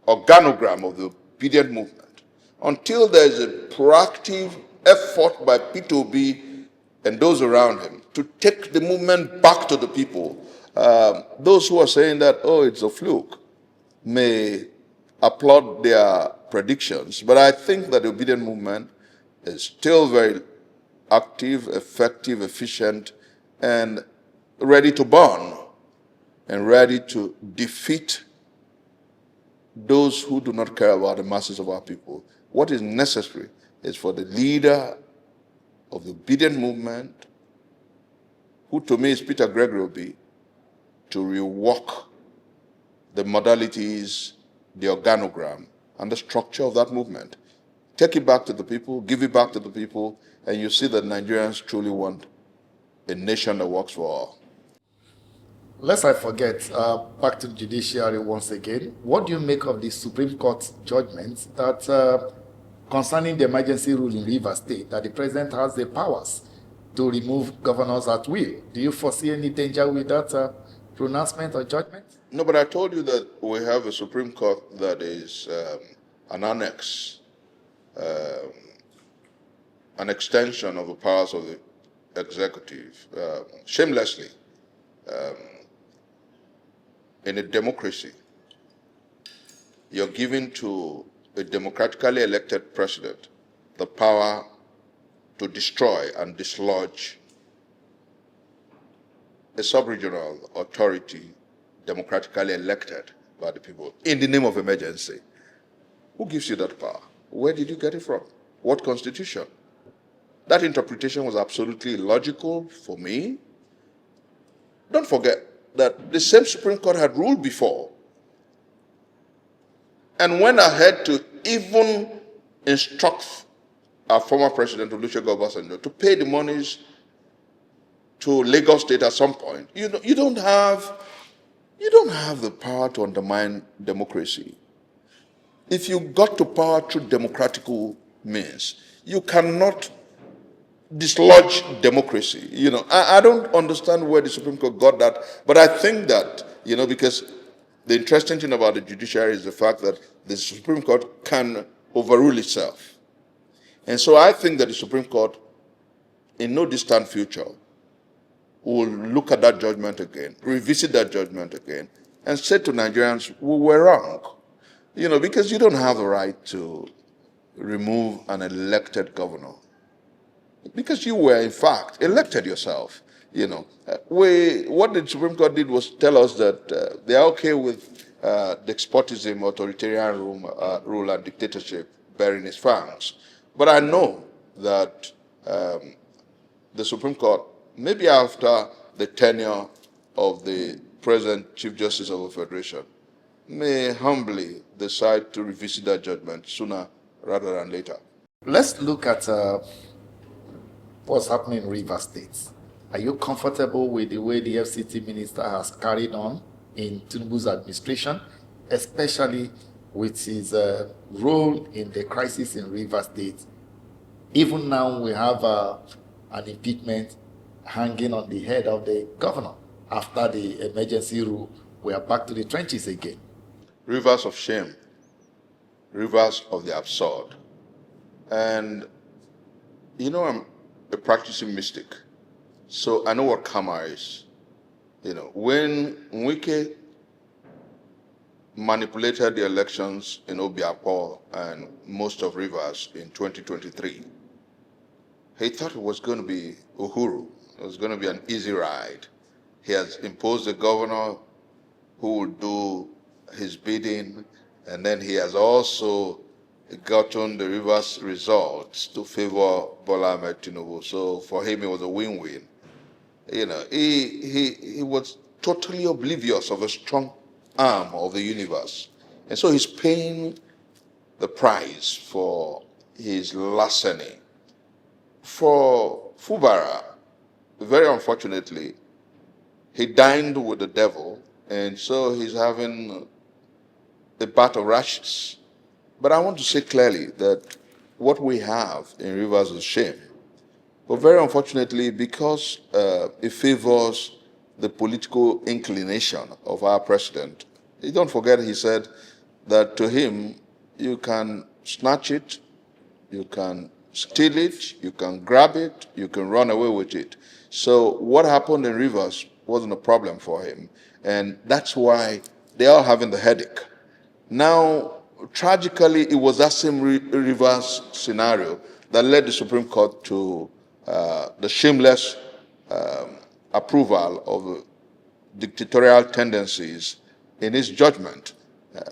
organogram of the obedient movement, until there is a proactive effort by P2B and those around him to take the movement back to the people. Those who are saying that, oh, it's a fluke, may applaud their predictions, but I think that the obedient movement is still very active, effective, efficient, and ready to burn and ready to defeat those who do not care about the masses of our people. What is necessary is for the leader of the obedient movement, who to me is Peter Gregory Obi, to rework the modalities, the organogram, and the structure of that movement. Take it back to the people, give it back to the people, and you see that Nigerians truly want a nation that works for all. Lest I forget, back to the judiciary once again, what do you make of the Supreme Court judgment that concerning the emergency rule in Rivers State, that the president has the powers to remove governors at will? Do you foresee any danger with that pronouncement or judgment? No, but I told you that we have a Supreme Court that is an annex, an extension of the powers of the executive, shamelessly. In a democracy, you're giving to a democratically elected president the power to destroy and dislodge a sub-regional authority democratically elected by the people in the name of emergency. Who gives you that power? Where did you get it from? What constitution? That interpretation was absolutely illogical for me. Don't forget that the same Supreme Court had ruled before and went ahead to even instruct our former president, Olusegun Obasanjo, to pay the monies to Lagos State at some point. You don't have the power to undermine democracy. If you got to power through democratical means, you cannot dislodge democracy. I don't understand where the Supreme Court got that, but I think that, because the interesting thing about the judiciary is the fact that the Supreme Court can overrule itself. And so I think that the Supreme Court, in no distant future, will look at that judgment again, revisit that judgment again, and say to Nigerians, we were wrong. Because you don't have the right to remove an elected governor. Because you were, in fact, elected yourself. What the Supreme Court did was tell us that they are okay with despotism, authoritarian rule, and dictatorship bearing its fangs. But I know that the Supreme Court, maybe after the tenure of the present Chief Justice of the Federation, may humbly decide to revisit that judgment sooner rather than later. Let's look at what's happening in Rivers State. Are you comfortable with the way the FCT minister has carried on in Tinubu's administration, especially with his role in the crisis in Rivers State? Even now we have an impeachment hanging on the head of the governor. After the emergency rule, we are back to the trenches again. Rivers of shame, rivers of the absurd. And I'm a practicing mystic, so I know what karma is. When Nwike manipulated the elections in Obiakpo and most of Rivers in 2023, he thought it was going to be Uhuru. It was going to be an easy ride. He has imposed a governor who will do his bidding, and then he has also gotten the Rivers results to favor Bola Ahmed Tinubu. So for him, it was a win-win. He was totally oblivious of a strong arm of the universe. And so he's paying the price for his larceny. For Fubara, very unfortunately, he dined with the devil, and so he's having a bat of rashes. But I want to say clearly that what we have in Rivers is shame. But very unfortunately, because it favors the political inclination of our president, don't forget he said that to him, you can snatch it, you can steal it, you can grab it, you can run away with it. So what happened in Rivers wasn't a problem for him. And that's why they are having the headache. Now, tragically, it was that same Rivers scenario that led the Supreme Court to the shameless approval of dictatorial tendencies in its judgment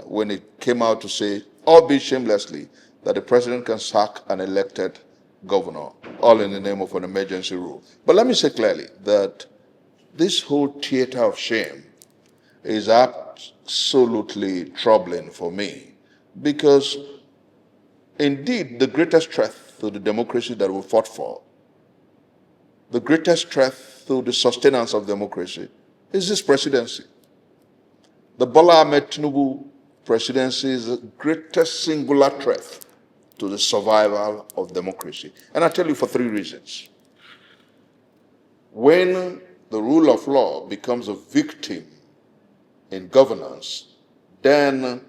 when it came out to say, albeit shamelessly, that the president can sack an elected governor, all in the name of an emergency rule. But let me say clearly that this whole theater of shame is absolutely troubling for me, because indeed the greatest threat to the democracy that we fought for, the greatest threat to the sustenance of democracy, is this presidency. The Bola Ahmed Tinubu presidency is the greatest singular threat to the survival of democracy. And I tell you for three reasons. When the rule of law becomes a victim in governance, then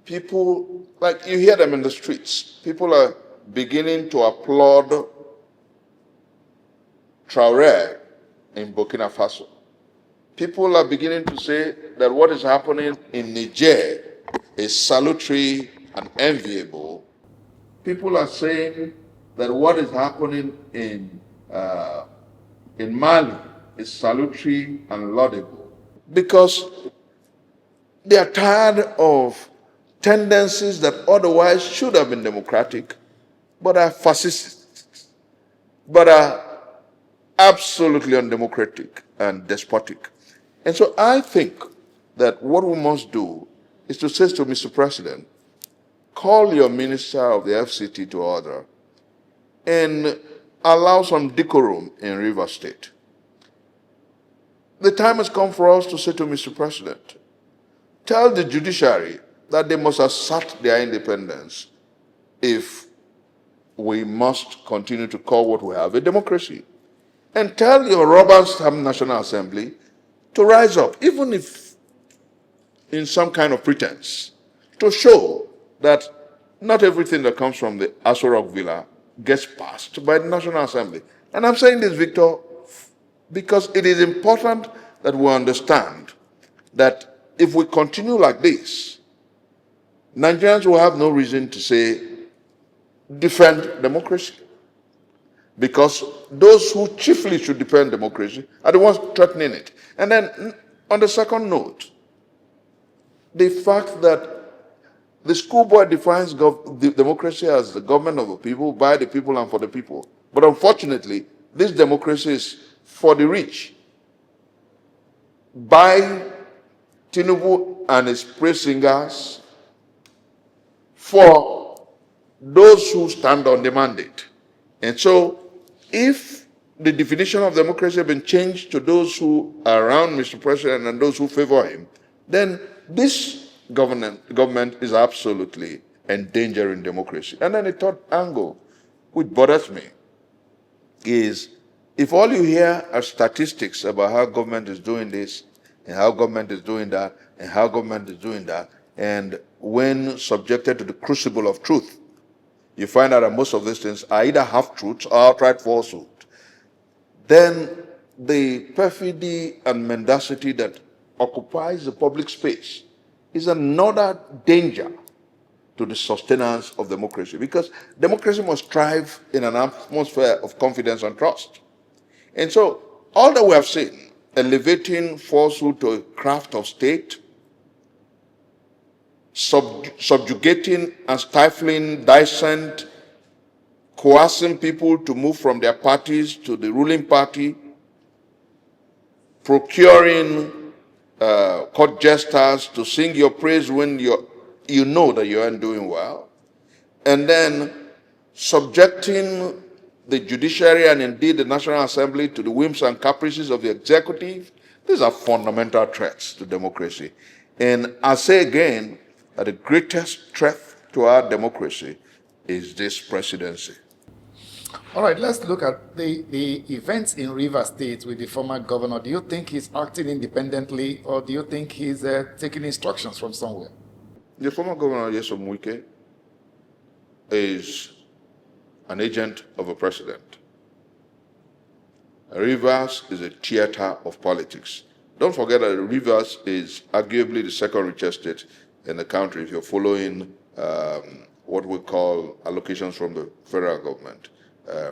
people, like you hear them in the streets, people are beginning to applaud Traoré in Burkina Faso. People are beginning to say that what is happening in Niger is salutary and enviable. People are saying that what is happening in Mali is salutary and laudable, because they are tired of tendencies that otherwise should have been democratic, but are fascist, but are absolutely undemocratic and despotic. And so I think that what we must do is to say to Mr. President, call your minister of the FCT to order and allow some decorum in Rivers State. The time has come for us to say to Mr. President, tell the judiciary that they must assert their independence if we must continue to call what we have a democracy. And tell your rubber-stamped National Assembly to rise up, even if in some kind of pretense, to show that not everything that comes from the Aso Rock Villa gets passed by the National Assembly. And I'm saying this, Victor, because it is important that we understand that if we continue like this, Nigerians will have no reason to say, defend democracy. Because those who chiefly should defend democracy are the ones threatening it. And then, on the second note, the fact that the schoolboy defines democracy as the government of the people, by the people, and for the people. But unfortunately, this democracy is for the rich, by Tinubu and his praise singers, for those who stand on the mandate. And so, if the definition of democracy has been changed to those who are around Mr. President and those who favor him, then this government is absolutely endangering democracy. And then the third angle, which bothers me, is if all you hear are statistics about how government is doing this, and how government is doing that, and how government is doing that, and when subjected to the crucible of truth, you find out that most of these things are either half-truths or outright falsehood, then the perfidy and mendacity that occupies the public space is another danger to the sustenance of democracy, because democracy must thrive in an atmosphere of confidence and trust. And so, all that we have seen, elevating falsehood to a craft of state, subjugating and stifling dissent, coercing people to move from their parties to the ruling party, procuring court jesters to sing your praise when you know that you aren't doing well, and then subjecting the judiciary and indeed the National Assembly to the whims and caprices of the executive. These are fundamental threats to democracy. And I say again that the greatest threat to our democracy is this presidency. All right, let's look at the events in Rivers State with the former governor. Do you think he's acting independently, or do you think he's taking instructions from somewhere? The former governor, Nyesom Wike, is an agent of a president. Rivers is a theater of politics. Don't forget that Rivers is arguably the second richest state in the country if you're following what we call allocations from the federal government.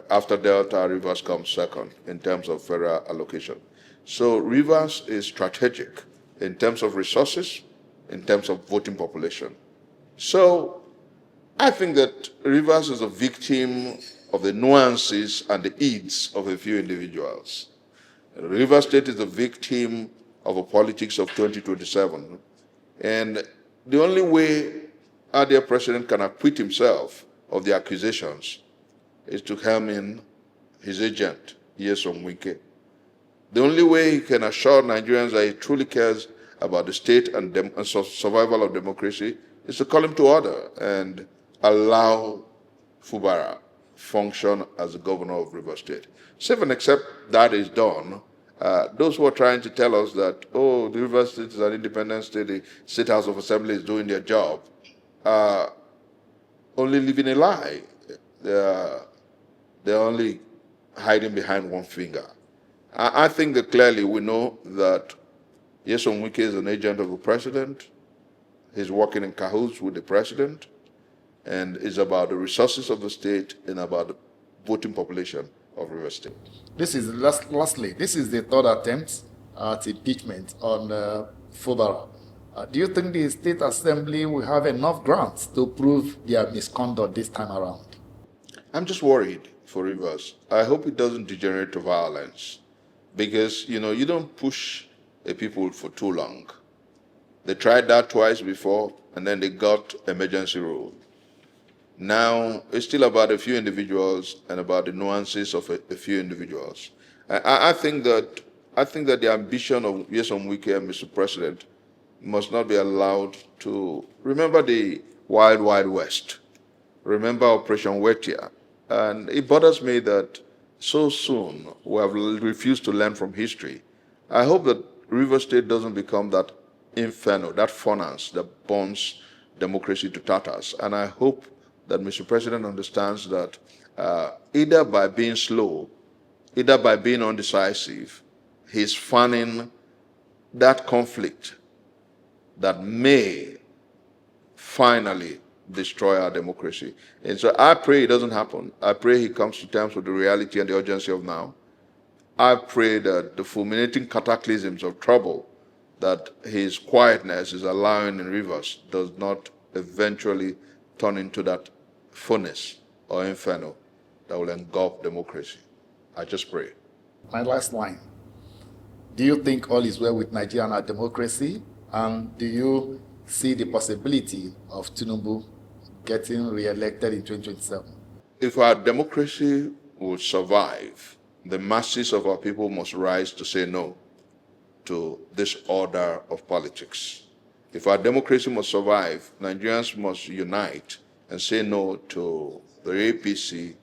After Delta, Rivers comes second in terms of federal allocation. So Rivers is strategic in terms of resources, in terms of voting population. So I think that Rivers is a victim of the nuances and the needs of a few individuals. Rivers State is a victim of a politics of 2027. And the only way our dear president can acquit himself of the accusations is to helm in his agent, Nyesom Wike. The only way he can assure Nigerians that he truly cares about the state and survival of democracy is to call him to order and allow Fubara function as the governor of Rivers State. So if and except that is done, those who are trying to tell us that, oh, the Rivers State is an independent state, the State House of Assembly is doing their job, only living a lie. They're only hiding behind one finger. I think that clearly we know that Nyesom Wike is an agent of the president. He's working in cahoots with the president, and it's about the resources of the state and about the voting population of River State. Lastly, this is the third attempt at impeachment on Fubara. Do you think the State Assembly will have enough grounds to prove their misconduct this time around? I'm just worried for Rivers. I hope it doesn't degenerate to violence, because, you don't push a people for too long. They tried that twice before, and then they got emergency rule. Now, it's still about a few individuals and about the nuances of a few individuals. I think that the ambition of Nyesom Wike and Mr. President must not be allowed to remember the wild, wild west. Remember Operation Wetia. And it bothers me that so soon we have refused to learn from history. I hope that River State doesn't become that inferno, that furnace that burns democracy to tatters. And I hope that Mr. President understands that either by being slow, either by being undecisive, he's fanning that conflict that may finally destroy our democracy. And so I pray it doesn't happen. I pray he comes to terms with the reality and the urgency of now. I pray that the fulminating cataclysms of trouble that his quietness is allowing in Rivers does not eventually turn into that furnace or inferno that will engulf democracy. I just pray. My last line. Do you think all is well with Nigeria and our democracy? And do you see the possibility of Tinubu getting re-elected in 2027? If our democracy will survive, the masses of our people must rise to say no to this order of politics. If our democracy must survive, Nigerians must unite and say no to the APC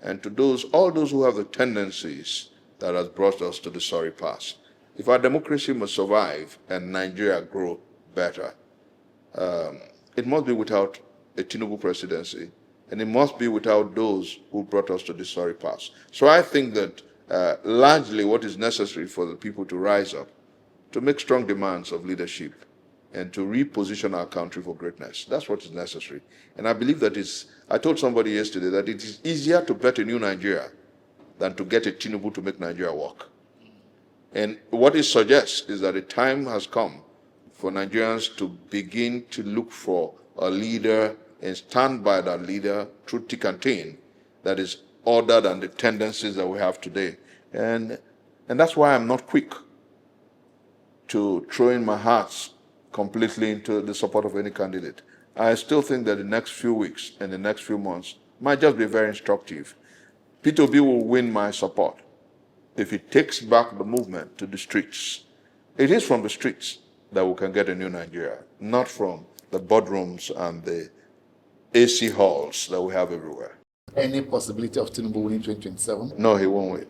and to all those who have the tendencies that has brought us to the sorry past. If our democracy must survive and Nigeria grow better, it must be without a Tinubu presidency, and it must be without those who brought us to the sorry past. So I think that largely what is necessary for the people to rise up, to make strong demands of leadership, and to reposition our country for greatness. That's what is necessary. And I believe that I told somebody yesterday that it is easier to bet a new Nigeria than to get a Tinubu to make Nigeria work. And what it suggests is that the time has come for Nigerians to begin to look for a leader and stand by that leader through thick and thin that is other than the tendencies that we have today. And that's why I'm not quick to throw in my heart completely into the support of any candidate. I still think that the next few weeks and the next few months might just be very instructive. P2B will win my support if it takes back the movement to the streets. It is from the streets that we can get a new Nigeria, not from the boardrooms and the AC halls that we have everywhere. Any possibility of Tinubu winning 2027? No, he won't win.